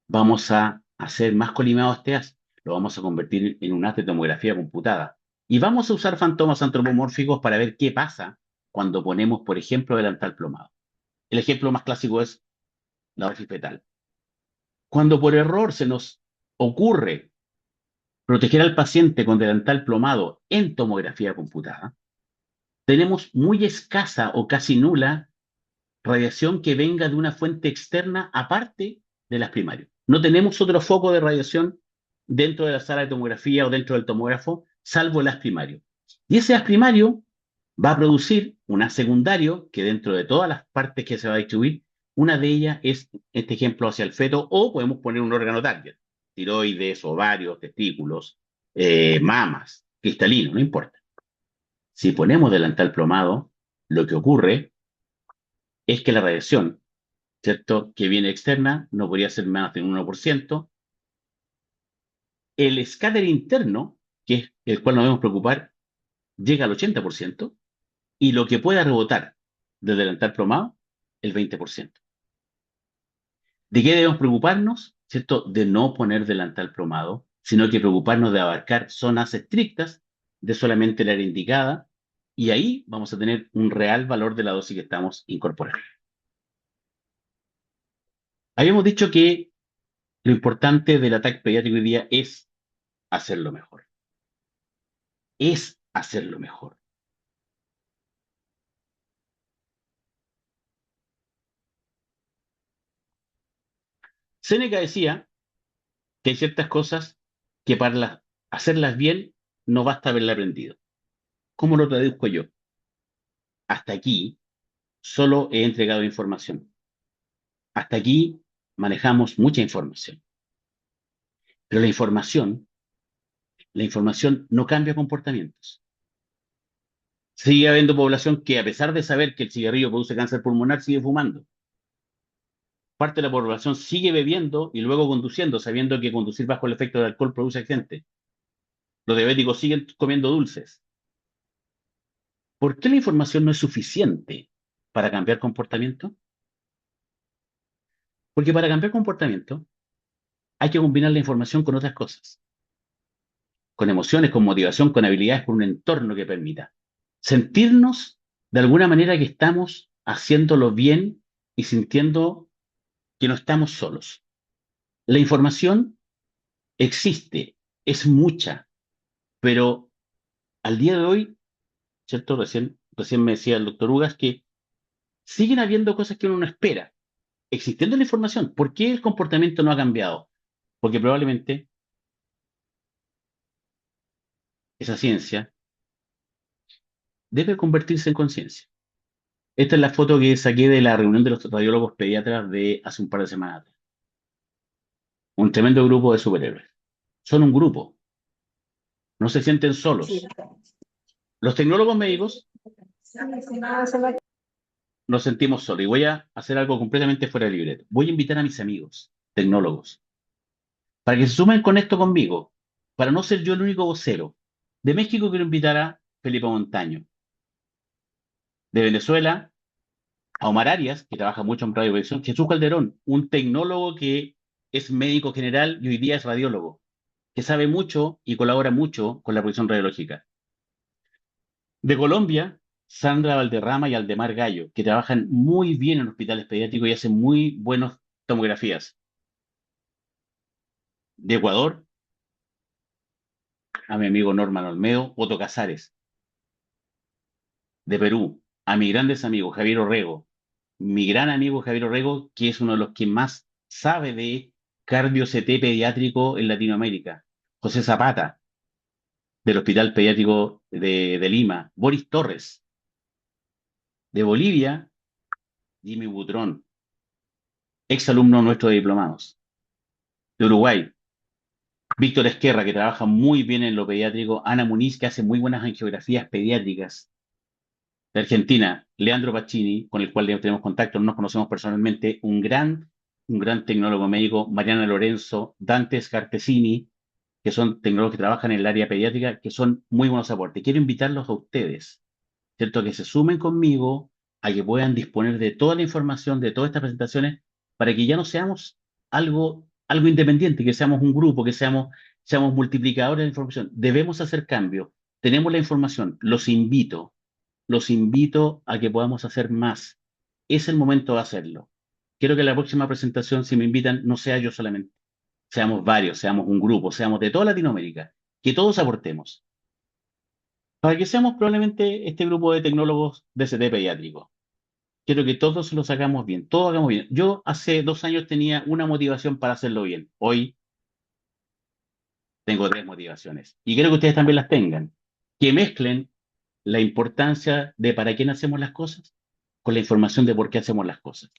Vamos a hacer más colimado este haz, lo vamos a convertir en un haz de tomografía computada y vamos a usar fantomas antropomórficos para ver qué pasa cuando ponemos, por ejemplo, delantal plomado. El ejemplo más clásico es la dosis fetal. Cuando por error se nos ocurre proteger al paciente con delantal plomado en tomografía computada, tenemos muy escasa o casi nula radiación que venga de una fuente externa aparte de las primarias. No tenemos otro foco de radiación dentro de la sala de tomografía o dentro del tomógrafo, salvo el haz primario. Y ese haz primario va a producir un haz secundario que dentro de todas las partes que se va a distribuir, una de ellas es este ejemplo hacia el feto o podemos poner un órgano target, tiroides, ovarios, testículos, mamas, cristalino, no importa. Si ponemos delantal plomado, lo que ocurre es que la radiación, ¿cierto?, que viene externa, no podría ser más de un 1%. El escáter interno, que es el cual nos debemos preocupar, llega al 80%, y lo que pueda rebotar del delantal plomado, el 20%. ¿De qué debemos preocuparnos? ¿Cierto? De no poner delantal plomado, sino que preocuparnos de abarcar zonas estrictas de solamente la área indicada, y ahí vamos a tener un real valor de la dosis que estamos incorporando. Habíamos dicho que lo importante del ataque pediátrico hoy día es hacerlo mejor. Es hacerlo mejor. Séneca decía que hay ciertas cosas que para hacerlas bien no basta haberla aprendido. ¿Cómo lo traduzco yo? Hasta aquí solo he entregado información. Hasta aquí manejamos mucha información. Pero la información no cambia comportamientos. Sigue habiendo población que a pesar de saber que el cigarrillo produce cáncer pulmonar, sigue fumando. Parte de la población sigue bebiendo y luego conduciendo, sabiendo que conducir bajo el efecto del alcohol produce accidentes. Los diabéticos siguen comiendo dulces. ¿Por qué la información no es suficiente para cambiar comportamiento? Porque para cambiar comportamiento hay que combinar la información con otras cosas, con emociones, con motivación, con habilidades, con un entorno que permita sentirnos de alguna manera que estamos haciéndolo bien y sintiendo que no estamos solos. La información existe, es mucha, pero al día de hoy, ¿cierto? Recién me decía el doctor Ugas que siguen habiendo cosas que uno no espera, existiendo la información. ¿Por qué el comportamiento no ha cambiado? Porque probablemente esa ciencia debe convertirse en conciencia. Esta es la foto que saqué de la reunión de los radiólogos pediatras de hace un par de semanas atrás. Un tremendo grupo de superhéroes. Son un grupo, no se sienten solos. Los tecnólogos médicos nos sentimos solos y voy a hacer algo completamente fuera del libreto. Voy a invitar a mis amigos, tecnólogos, para que se sumen con esto conmigo, para no ser yo el único vocero. De México quiero invitar a Felipe Montaño. De Venezuela, a Omar Arias, que trabaja mucho en radiovisión. Jesús Calderón, un tecnólogo que es médico general y hoy día es radiólogo, que sabe mucho y colabora mucho con la profesión radiológica. De Colombia, Sandra Valderrama y Aldemar Gallo, que trabajan muy bien en hospitales pediátricos y hacen muy buenas tomografías. De Ecuador, a mi amigo Norman Olmedo, Otto Casares. De Perú, a mi grandes amigos Javier Orrego, mi gran amigo Javier Orrego, que es uno de los que más sabe de cardio CT pediátrico en Latinoamérica. José Zapata, del Hospital Pediátrico de Lima. Boris Torres, de Bolivia, Jimmy Butrón. exalumno nuestro de diplomados. De Uruguay, Víctor Esquerra, que trabaja muy bien en lo pediátrico, Ana Muniz, que hace muy buenas angiografías pediátricas. De Argentina, Leandro Pacini, con el cual ya tenemos contacto, no nos conocemos personalmente, un gran tecnólogo médico, Mariana Lorenzo, Dante Scartesini, que son tecnólogos que trabajan en el área pediátrica, que son muy buenos aportes. Quiero invitarlos a ustedes, ¿cierto? A que se sumen conmigo, a que puedan disponer de toda la información, de todas estas presentaciones, para que ya no seamos algo independiente, que seamos un grupo, seamos multiplicadores de información. Debemos hacer cambios. Tenemos la información. Los invito a que podamos hacer más. Es el momento de hacerlo. Quiero que la próxima presentación, si me invitan, no sea yo solamente, seamos varios, seamos un grupo, seamos de toda Latinoamérica, que todos aportemos, para que seamos probablemente este grupo de tecnólogos de DCT pediátrico. Quiero que todos lo hagamos bien, todos hagamos bien. Yo hace 2 años tenía una motivación para hacerlo bien. Hoy tengo 3 motivaciones. Y quiero que ustedes también las tengan. Que mezclen la importancia de para quién hacemos las cosas con la información de por qué hacemos las cosas.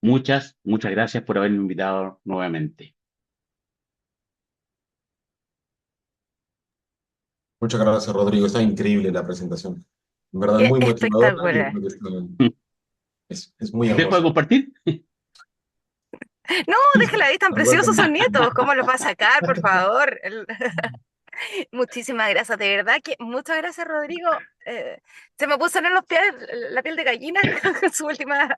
Muchas gracias por haberme invitado nuevamente. Muchas gracias, Rodrigo. Está increíble la presentación. En verdad, Qué muy motivadora y espectacular. creo que es muy ¿Después puedo hermosa. compartir? No, déjala ahí, tan preciosos son nietos. ¿Cómo los va a sacar, por favor? Muchísimas gracias, de verdad que muchas gracias, Rodrigo. Se me puso en los pies la piel de gallina con su última.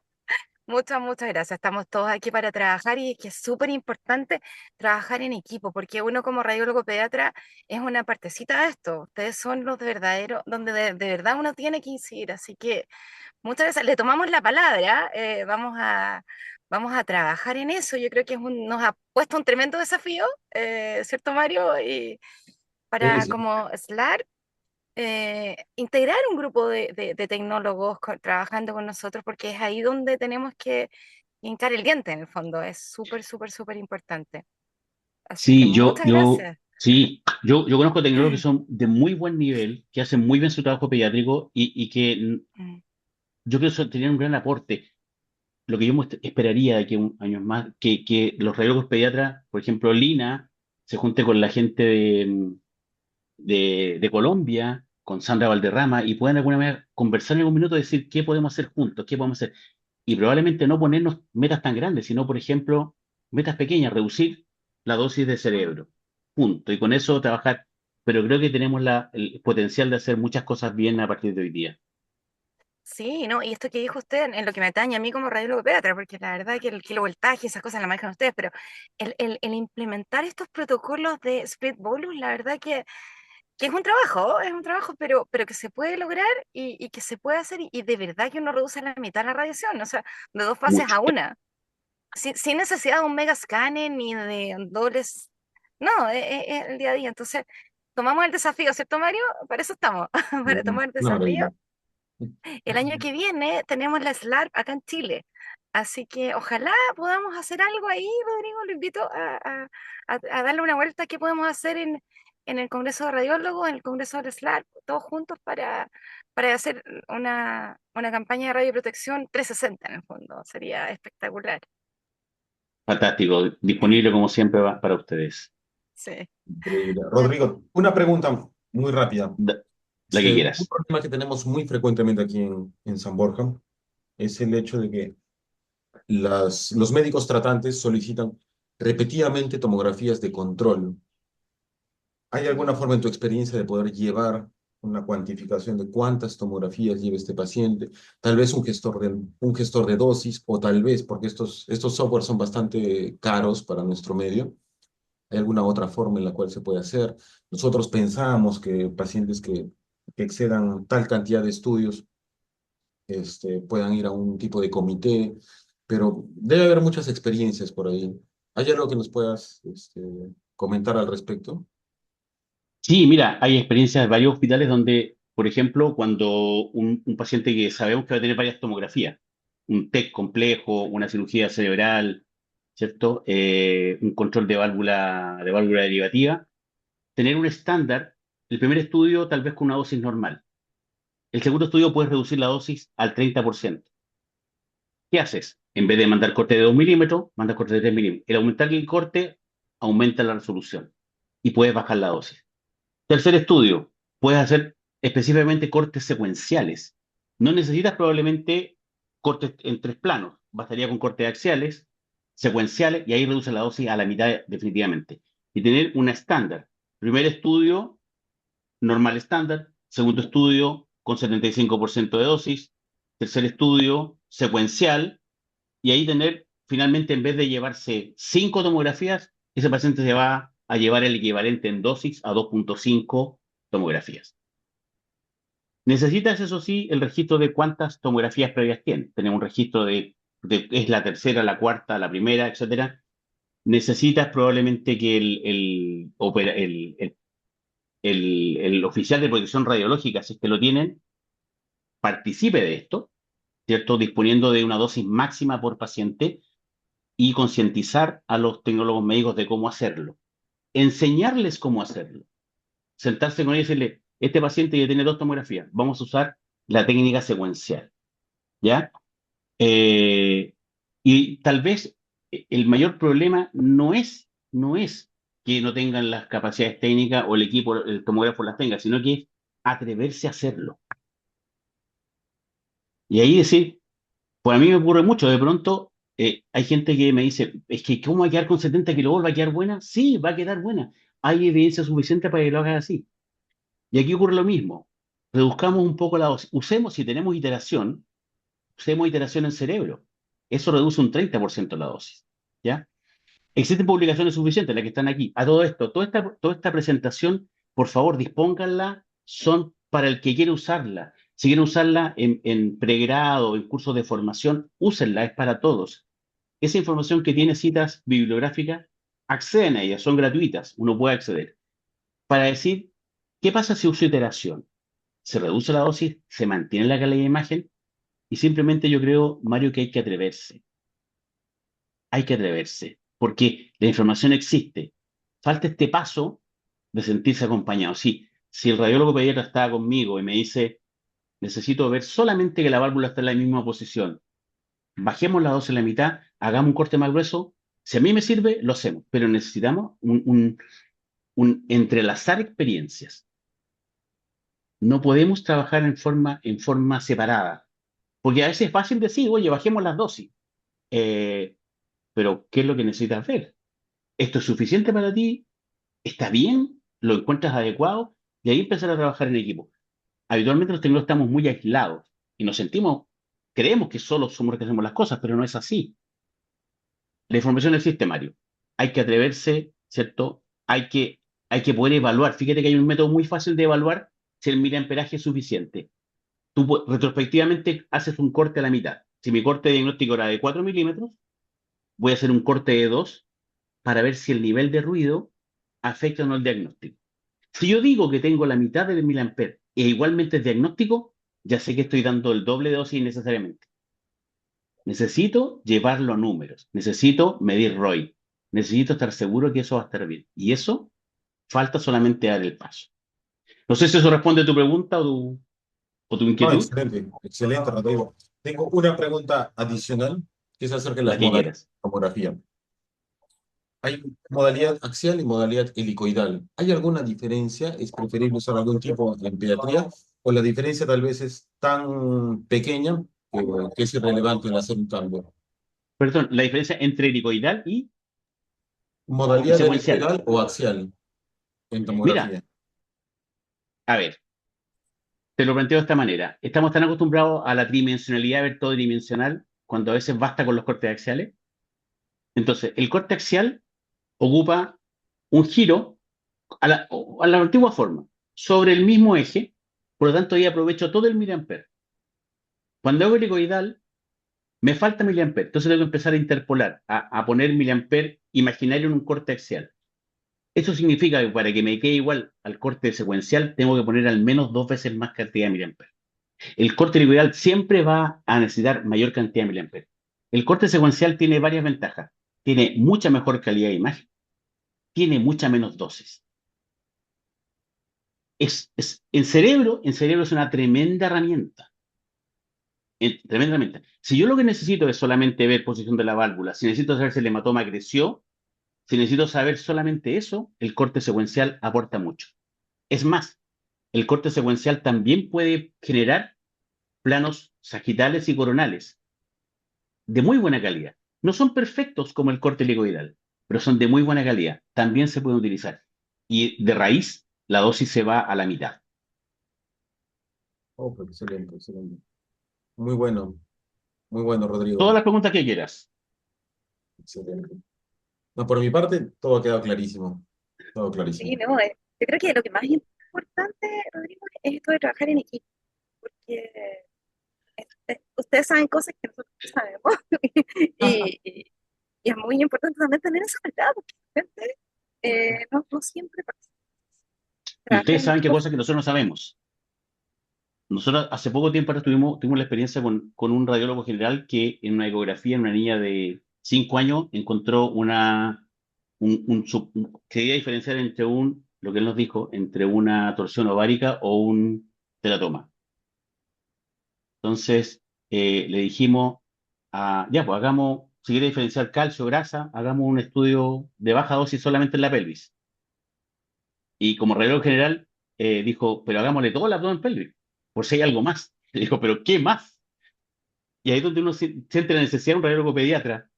Muchas gracias. Estamos todos aquí para trabajar y es que es súper importante trabajar en equipo, porque uno como radiólogo pediatra es una partecita de esto. Ustedes son los de verdadero, donde de verdad uno tiene que incidir. Así que muchas gracias. Le tomamos la palabra. Vamos a trabajar en eso. Yo creo que nos ha puesto un tremendo desafío, ¿cierto, Mario? Y Sí, para sí. como SLAR integrar un grupo de tecnólogos trabajando con nosotros, porque es ahí donde tenemos que hincar el diente en el fondo. Es súper importante. Así que Sí, muchas gracias. yo conozco tecnólogos que son de muy buen nivel, que hacen muy bien su trabajo pediátrico y que Mm. yo creo que tenían un gran aporte. Lo que yo esperaría de que un años más, que los radiólogos pediatras, por ejemplo, Lina, se junte con la gente de Colombia, con Sandra Valderrama, y puedan de alguna manera conversar en algún minuto y decir qué podemos hacer juntos, qué podemos hacer. Y probablemente no ponernos metas tan grandes, sino, por ejemplo, metas pequeñas, reducir la dosis de cerebro, punto. Y con eso trabajar. Pero creo que tenemos el potencial de hacer muchas cosas bien a partir de hoy día. Sí, ¿no? Y esto que dijo usted en lo que me atañe a mí como radiólogo pediatra, porque la verdad que el kilovoltaje, esas cosas las manejan ustedes, pero el implementar estos protocolos de split bolus, la verdad que es un trabajo, pero que se puede lograr y que se puede hacer y de verdad que uno reduce a la mitad la radiación, o sea, de dos fases Mucho. a una. Sin necesidad de un mega scanner ni de dobles. No, es el día a día. Entonces, tomamos el desafío, ¿cierto, Mario? Para eso estamos, para tomar el Una desafío. maravilla. El año que viene tenemos la SLARP acá en Chile. Así que ojalá podamos hacer algo ahí, Rodrigo. Lo invito a darle una vuelta. ¿Qué podemos hacer en el Congreso de Radiólogos, en el Congreso del SLARP, todos juntos para hacer una campaña de radioprotección 360 en el fondo? Sería espectacular. Fantástico. Disponible como siempre para ustedes. Sí. Increíble. Bueno, Rodrigo, una pregunta muy rápida. Da- La que Un quieras. problema que tenemos muy frecuentemente aquí en San Borja es el hecho de que los médicos tratantes solicitan repetidamente tomografías de control. ¿Hay alguna forma en tu experiencia de poder llevar una cuantificación de cuántas tomografías lleva este paciente? Tal vez un gestor de dosis o tal vez, porque estos softwares son bastante caros para nuestro medio, ¿hay alguna otra forma en la cual se puede hacer? Nosotros pensamos que pacientes que excedan tal cantidad de estudios puedan ir a un tipo de comité, pero debe haber muchas experiencias por ahí. ¿Hay algo que nos puedas comentar al respecto? Sí, mira, hay experiencias de varios hospitales donde, por ejemplo, cuando un paciente que sabemos que va a tener varias tomografías, un TEC complejo, una cirugía cerebral, ¿cierto? Un control de válvula derivativa, tener un estándar, el primer estudio tal vez con una dosis normal. El segundo estudio puedes reducir la dosis al 30%. ¿Qué haces? En vez de mandar corte de 2 milímetros, manda corte de 3 milímetros. El aumentar el corte aumenta la resolución y puedes bajar la dosis. Tercer estudio, puedes hacer específicamente cortes secuenciales. No necesitas probablemente cortes en 3 planos, bastaría con cortes axiales, secuenciales, y ahí reduce la dosis a la mitad definitivamente. Y tener una estándar. Primer estudio, normal estándar. Segundo estudio, con 75% de dosis. Tercer estudio, secuencial. Y ahí tener, finalmente, en vez de llevarse 5 tomografías, ese paciente se va a llevar el equivalente en dosis a 2,5 tomografías. Necesitas, eso sí, el registro de cuántas tomografías previas tiene. Tenemos un registro de es la tercera, la cuarta, la primera, etcétera. Necesitas probablemente que el oficial de protección radiológica, si es que lo tienen, participe de esto, ¿cierto? Disponiendo de una dosis máxima por paciente y concientizar a los tecnólogos médicos de cómo hacerlo. Enseñarles cómo hacerlo. Sentarse con ellos y decirle, este paciente ya tiene 2 tomografías, vamos a usar la técnica secuencial, ¿ya? Eh, y tal vez el mayor problema no es que no tengan las capacidades técnicas o el equipo, el tomógrafo las tenga, sino que es atreverse a hacerlo. Y ahí decir, pues a mí me ocurre mucho, de pronto hay gente que me dice, es que ¿cómo va a quedar con 70 kilovolts? ¿Va a quedar buena? Sí, va a quedar buena. Hay evidencia suficiente para que lo hagas así. Y aquí ocurre lo mismo. Reduzcamos un poco la dosis. Si tenemos iteración, usemos iteración en cerebro. Eso reduce un 30% la dosis. ¿Ya? Existen publicaciones suficientes, las que están aquí. A todo esto, toda esta presentación, por favor, dispónganla, son para el que quiere usarla. Si quieren usarla en pregrado, en cursos de formación, úsenla, es para todos. Esa información que tiene citas bibliográficas, acceden a ellas, son gratuitas, uno puede acceder. Para decir, ¿qué pasa si uso iteración? Se reduce la dosis, se mantiene la calidad de imagen y simplemente yo creo, Mario, que hay que atreverse. Hay que atreverse, porque la información existe. Falta este paso de sentirse acompañado. Sí, si el radiólogo pediatra está conmigo y me dice, necesito ver solamente que la válvula está en la misma posición, bajemos la dosis a la mitad, hagamos un corte más grueso, si a mí me sirve, lo hacemos, pero necesitamos un entrelazar experiencias. No podemos trabajar en forma separada, porque a veces es fácil decir, oye, bajemos las dosis. Eh, pero ¿qué es lo que necesitas ver? ¿Esto es suficiente para ti? ¿Está bien? ¿Lo encuentras adecuado? Y ahí empezar a trabajar en equipo. Habitualmente los tecnólogos estamos muy aislados y nos sentimos, creemos que solo somos los que hacemos las cosas, pero no es así. La información existe, Mario. Hay que atreverse, ¿cierto? Hay que poder evaluar. Fíjate que hay un método muy fácil de evaluar si el miliamperaje es suficiente. Tú retrospectivamente haces un corte a la mitad. Si mi corte de diagnóstico era de 4 milímetros, voy a hacer un corte de 2 para ver si el nivel de ruido afecta o no el diagnóstico. Si yo digo que tengo la mitad del miliamper e igualmente es diagnóstico, ya sé que estoy dando el doble de dosis necesariamente. Necesito llevarlo a números, necesito medir ROI, necesito estar seguro que eso va a estar bien. Y eso falta solamente dar el paso. No sé si eso responde a tu pregunta o tu No, inquietud, excelente, excelente, Rodrigo. Tengo una pregunta adicional que es acerca de la las que modalidades quieras. de tomografía. Hay modalidad axial y modalidad helicoidal. ¿Hay alguna diferencia? ¿Es preferible usar algún tipo en pediatría? ¿O la diferencia tal vez es tan pequeña que es irrelevante en hacer un cambio? Perdón, la diferencia entre helicoidal y ¿Modalidad secuencial. helicoidal o axial en Mira, tomografía? a ver, te lo planteo de esta manera. Estamos tan acostumbrados a la tridimensionalidad, a ver todo tridimensional, cuando a veces basta con los cortes axiales. Entonces, el corte axial ocupa un giro a la antigua forma, sobre el mismo eje, por lo tanto ahí aprovecho todo el miliamper. Cuando hago helicoidal, me falta miliamper, entonces tengo que empezar a interpolar, a poner miliamper imaginario en un corte axial. Eso significa que para que me quede igual al corte secuencial, tengo que poner al menos 2 veces más cantidad de miliamper. El corte helicoidal siempre va a necesitar mayor cantidad de miliamper. El corte secuencial tiene varias ventajas. Tiene mucha mejor calidad de imagen, tiene mucha menos dosis. En cerebro es una tremenda herramienta. tremendamente. Si yo lo que necesito es solamente ver posición de la válvula, si necesito saber si el hematoma creció, si necesito saber solamente eso, el corte secuencial aporta mucho. Es más, el corte secuencial también puede generar planos sagitales y coronales de muy buena calidad. No son perfectos como el corte helicoidal, pero son de muy buena calidad. También se pueden utilizar. Y de raíz, la dosis se va a la mitad. Oh, pues excelente, excelente. Muy bueno, Todas Rodrigo. las preguntas que quieras. Excelente. No, por mi parte, todo ha quedado clarísimo. Todo Sí, clarísimo. no, yo creo que lo que más importante, Rodrigo, es esto de trabajar en equipo, porque ustedes saben cosas que nosotros no sabemos y es muy importante también tener esa verdad, porque de repente, no siempre pasa. Y Trabajar ustedes en saben qué equipo, cosas que nosotros no sabemos. Nosotros hace poco tiempo atrás tuvimos la experiencia con un radiólogo general que en una ecografía en una niña de 5 años encontró quería diferenciar entre lo que él nos dijo, entre una torsión ovárica o un teratoma. Entonces le dijimos, ya, pues hagamos, si quiere diferenciar calcio, grasa, hagamos un estudio de baja dosis solamente en la pelvis. Y como radiólogo general dijo, pero hagámosle todo el abdomen pélvico, por si hay algo más. Y dijo, pero ¿qué más? Y ahí es donde uno siente la necesidad de un radiólogo pediatra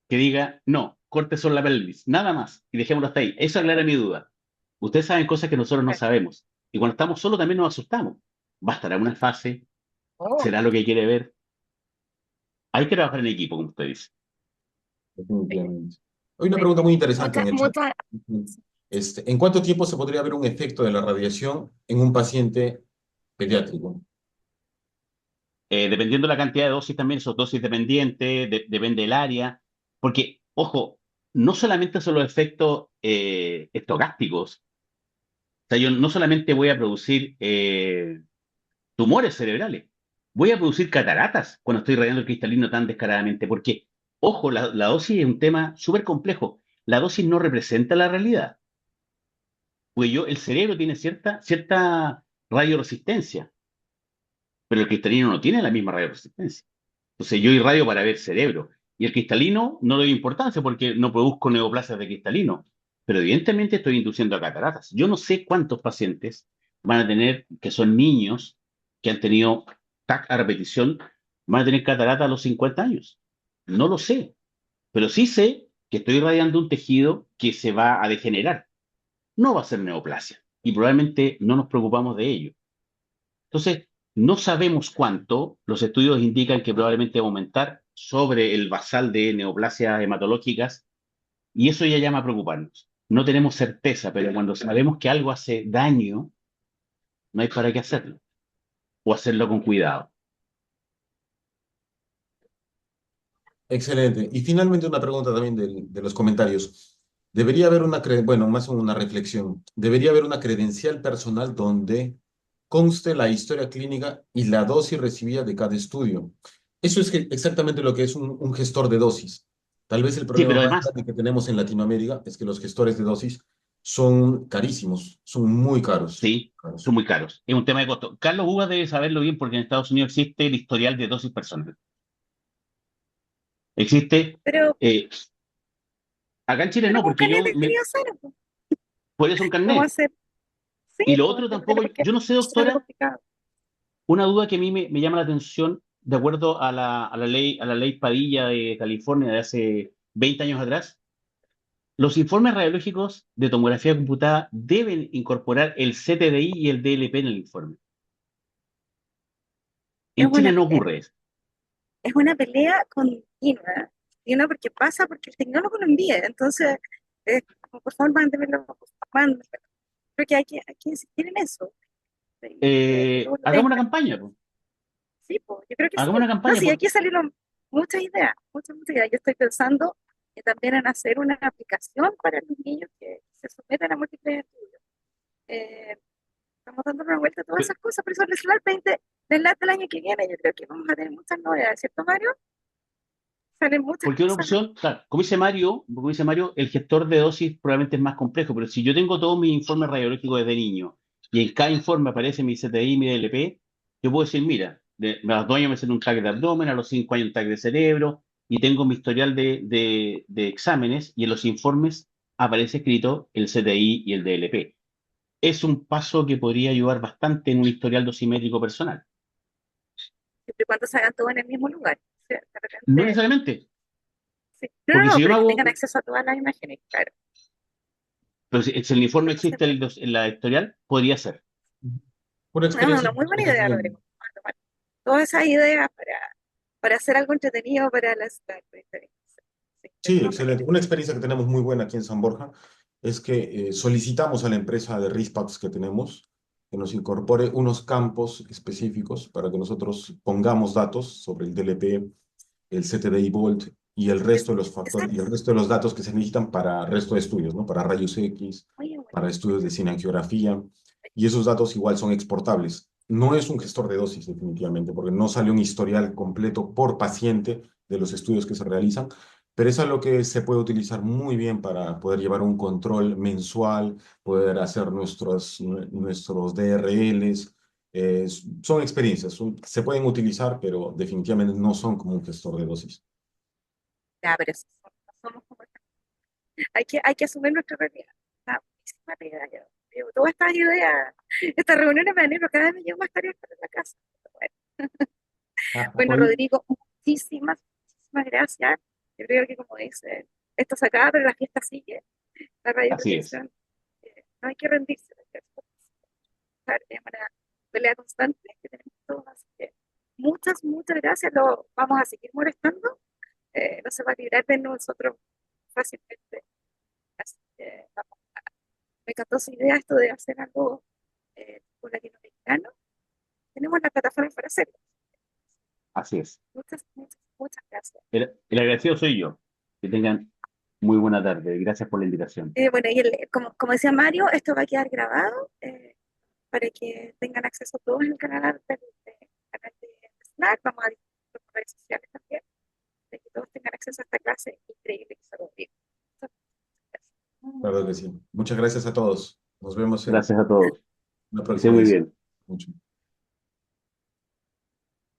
que diga, no, corte solo la pelvis, nada más, y dejémoslo hasta ahí. Eso aclara mi duda. Ustedes saben cosas que nosotros no sabemos. Y cuando estamos solos también nos asustamos. ¿Bastará una fase? oh, ¿Será lo que quiere ver? Hay que trabajar en equipo, como usted dice. Definitivamente. Hay una muy pregunta bien. muy interesante en Muchas, el chat. muchas, ¿En cuánto tiempo se podría ver un efecto de la radiación en un paciente pediátrico? Dependiendo de la cantidad de dosis también, esos dosis dependientes, depende del área, porque, ojo, no solamente son los efectos estocásticos, o sea, yo no solamente voy a producir tumores cerebrales, voy a producir cataratas cuando estoy radiando el cristalino tan descaradamente, porque, ojo, la dosis es un tema súper complejo. La dosis no representa la realidad, pues el cerebro tiene cierta radioresistencia, pero el cristalino no tiene la misma radioresistencia. Entonces yo irradio para ver cerebro. Y el cristalino no le doy importancia porque no produzco neoplasias de cristalino. Pero evidentemente estoy induciendo a cataratas. Yo no sé cuántos pacientes van a tener, que son niños, que han tenido TAC a repetición, van a tener cataratas a los 50 años. No lo sé. Pero sí sé que estoy irradiando un tejido que se va a degenerar. No va a ser neoplasia. Y probablemente no nos preocupamos de ello. Entonces, no sabemos cuánto, los estudios indican que probablemente va a aumentar sobre el basal de neoplasias hematológicas y eso ya llama a preocuparnos. No tenemos certeza, pero cuando sabemos que algo hace daño, no hay para qué hacerlo o hacerlo con cuidado. Excelente. Y finalmente una pregunta también de los comentarios. Debería haber bueno, más una reflexión. Debería haber una credencial personal donde conste la historia clínica y la dosis recibida de cada estudio. Eso es exactamente lo que es un gestor de dosis. Tal vez el Sí, problema pero más además, grande que tenemos en Latinoamérica es que los gestores de dosis son carísimos, son muy caros. sí, son muy caros. Es un tema de costo. Carlos Uvas debe saberlo bien porque en Estados Unidos existe el historial de dosis personal. Existe, pero eh, acá en Chile no, con porque Canet debería ser, pues. por eso un ¿Cómo carnet. hacer? Sí, Y lo pues, otro tampoco, entender por qué yo no sé, es algo doctora. complicado. Una duda que a mí me llama la atención, de acuerdo a la ley Padilla de California de hace 20 años atrás, los informes radiológicos de tomografía computada deben incorporar el CTDI y el DLP en el informe. Es En Chile una no pelea. ocurre eso. Es una pelea continua. Continua porque pasa porque el tecnólogo lo envía. Entonces, como, por favor, mándemelo, mándemelo. Creo que hay que insistir en eso. Que luego lo Hagamos una tenga. campaña, po. Sí, pues, yo creo que sí. Hagamos una No, campaña, sí, porque, aquí salieron muchas ideas. Yo estoy pensando también en hacer una aplicación para los niños que se someten a múltiples estudios. Eh, Estamos dando una vuelta a todas esas cosas, por eso el Slide 20 del LAT del año que viene, yo creo que vamos a tener muchas novedades, ¿cierto, Mario? Salen muchas porque una cosas. opción, claro, como dice Mario, el gestor de dosis probablemente es más complejo, pero si yo tengo todos mis informes radiológicos desde niño y en cada informe aparece mi CTI y mi DLP, yo puedo decir, mira, a los 2 años me hacen un TAC de abdomen, a los 5 años un TAC de cerebro, y tengo mi historial de exámenes, y en los informes aparece escrito el CTI y el DLP. Es un paso que podría ayudar bastante en un historial dosimétrico personal. siempre y cuando se hagan todo en el mismo lugar. ¿Sí? De No repente, necesariamente, sí. No, no, porque no, si yo me pero que hago, tengan acceso a todas las imágenes, claro. pero si el informe Entonces, existe en la historial, podría ser. Por es experiencia una muy buena propia idea, también. Rodrigo. Vamos a tomar todas esas ideas para hacer algo entretenido para las experiencias. Sí, de Sí, todas excelente. maneras. Una experiencia que tenemos muy buena aquí en San Borja es que solicitamos a la empresa de Rispacks que tenemos que nos incorpore unos campos específicos para que nosotros pongamos datos sobre el DLP, el CTDI Volt y el resto de los factores y Exacto. el resto de los datos que se necesitan para el resto de estudios, ¿no? Para rayos X, Muy bueno. para estudios de cineangiografía, y esos datos igual son exportables. No es un gestor de dosis, definitivamente, porque no sale un historial completo por paciente de los estudios que se realizan, pero es algo que se puede utilizar muy bien para poder llevar un control mensual, poder hacer nuestros DRLs. Son experiencias, se pueden utilizar, pero definitivamente no son como un gestor de dosis. Ya, pero no somos como hay que asumir nuestra realidad. Está buenísima la idea. Yo todas estas ideas, estas reuniones me animo, cada vez me llevo más tareas para la casa. Bueno, Ah, bueno, oye, Rodrigo, muchísimas gracias. Yo creo que como dice, esto se acaba, pero la fiesta sigue. La Así es. radioprotección, no hay que rendirse, hay que estar en una pelea constante que tenemos todos. Así que muchas gracias. Lo vamos a seguir molestando. No se va a librar de nosotros fácilmente. Así que vamos. Me encantó su idea esto de hacer algo con latinoamericano. Tenemos la plataforma para hacerlo. Así es. Muchas gracias. El agradecido soy yo. Que tengan muy buena tarde. Gracias por la invitación. Bueno, y como decía Mario, esto va a quedar grabado para que tengan acceso todos en el canal de Slack. Vamos a difundir por redes sociales también, de que todos tengan acceso a esta clase increíble que se conmigo. Muchas gracias. claro que sí. Muchas gracias a todos. Nos vemos en Gracias a todos. una Que estén próxima muy edición. bien. Mucho.